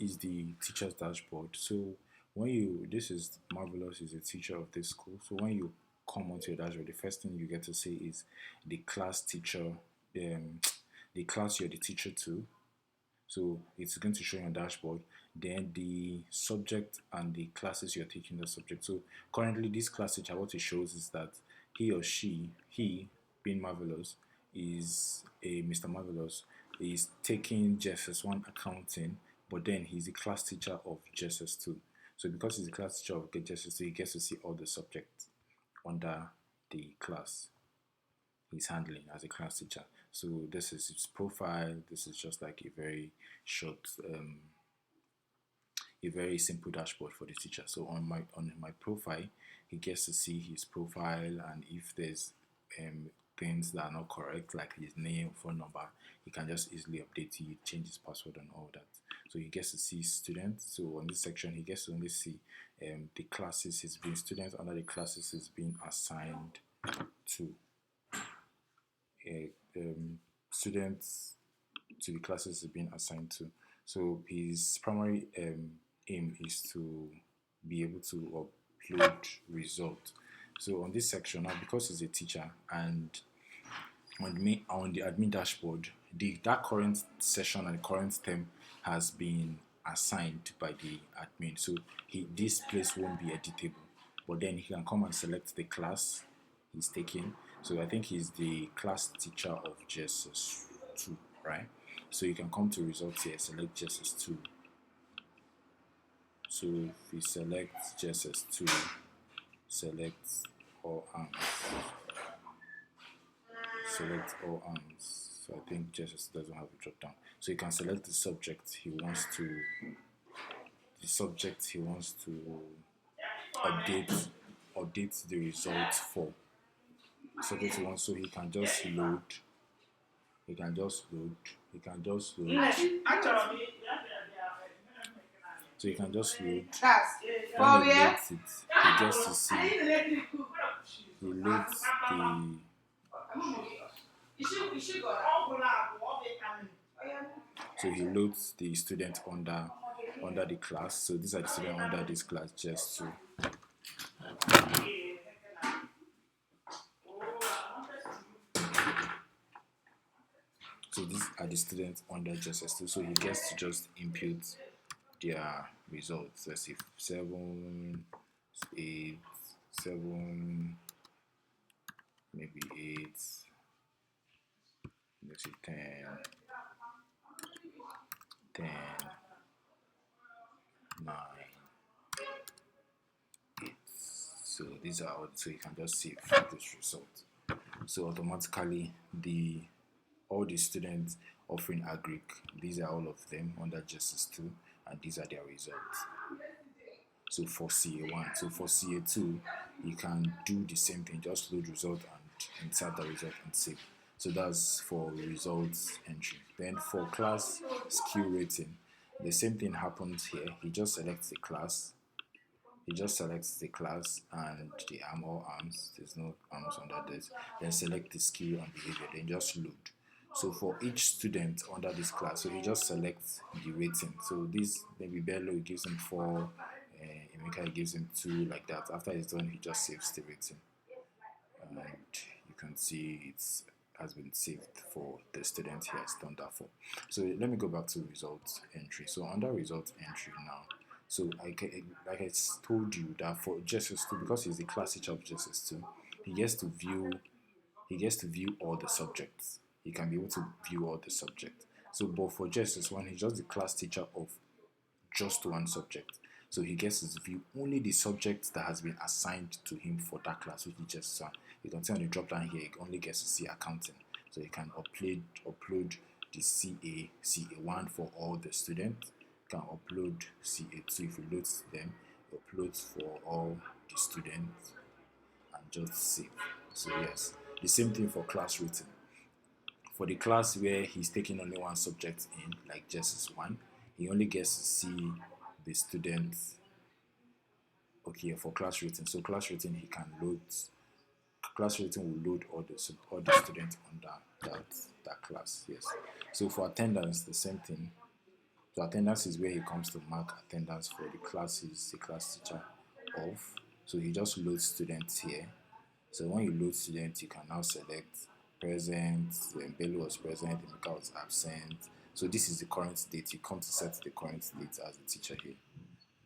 is the teacher's dashboard. So when you, this is Marvelous is a teacher of this school. So when you come onto your dashboard, the first thing you get to see is the class teacher, um, the class you're the teacher to. So it's going to show your dashboard. Then the subject and the classes you're taking the subject. So currently this class teacher, what it shows is that he or she, he being Marvelous, is a Mr. Marvelous, is taking JSS1 accounting, but then he's the class teacher of JSS2. So because he's the class teacher of JSS2, he gets to see all the subjects under the class he's handling as a class teacher. So this is his profile. This is just like short, a very simple dashboard for the teacher. So on my profile, he gets to see his profile, and if there's things that are not correct, like his name, phone number, he can just easily update it, change his password, and all that. So he gets to see students. So on this section, he gets to only see the classes he's been students under the classes he's been assigned to. Students to the classes he's been assigned to. So his primary aim is to be able to upload results. So on this section now, because he's a teacher and on the admin dashboard, that current session and current term has been assigned by the admin. So this place won't be editable, but then he can come and select the class he's taking. So I think he's the class teacher of JSS2, right? So you can come to results here, select JSS2. So if we select JSS2, select all arms, select all arms. So I think JSS doesn't have a drop down. So you can select the subject he wants to, update the results for. Subject he wants, so he can just load. He can just load. So you can just load. When he loads it, he gets to see. He loads the. So he loads the student under the class. So these are the students under this class just to. So these are the students under JSS2. So he gets to just input their results. Let's see, 7, 8, 7, maybe 8. Let's see, 10, 10, 9, 8. So these are all. So you can just save this result. So automatically all the students offering agric, these are all of them under JSS2, and these are their results. So for CA1, so for CA2, you can do the same thing, just load result and insert the result and save. So that's for results entry. Then for class skill rating, the same thing happens here. He just selects the class. And the all arms. There's no arms under this. Then select the skill and behavior. Then just load. So for each student under this class, so he just selects the rating. So this maybe Bello gives him 4, Emeka gives him 2, like that. After it's done, he just saves the rating, and you can see it has been saved for the student he has done that for. So let me go back to results entry. So under results entry now, so like I told you that for JSS2, because he's the class teacher of JSS2, he gets to view all the subjects. He can be able to view all the subjects. So, but for JSS1, he's just the class teacher of just one subject. So he gets to view only the subjects that has been assigned to him for that class, which he just saw. You can see on the drop down here, he only gets to see accounting. So he can upload the CA1 for all the students. You can upload CA2 if he loads them, uploads for all the students, and just save. So yes, the same thing for class rating. For the class where he's taking only one subject in, like JSS1, he only gets to see the students. Okay, for class rating. So class rating, he can load. Class rating will load all the students under that class. Yes. So for attendance, the same thing. So attendance is where he comes to mark attendance for the classes the class teacher of. So he just loads students here. So when you load students, you can now select present, Bello was present, Emeka was absent. So this is the current date. You come to set the current date as the teacher here.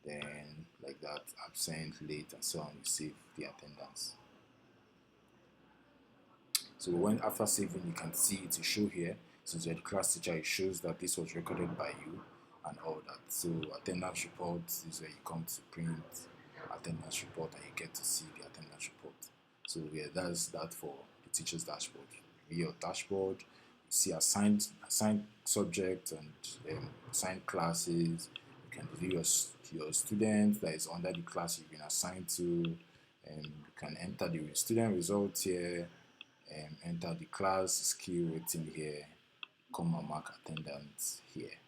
Then like that, absent, late, and so on, you save the attendance. So when after saving, you can see it show here. Since you're the class teacher, it shows that this was recorded by you and all that. So attendance report is where you come to print attendance report and you get to see the attendance report. So yeah, that's that for the teacher's dashboard. View your dashboard, you see assigned subjects and assigned classes. You can view your student that is under the class you've been assigned to. You can enter the student results here, enter the class skill rating here, come and mark attendance here.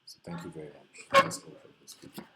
So thank you very much. That's all for this video.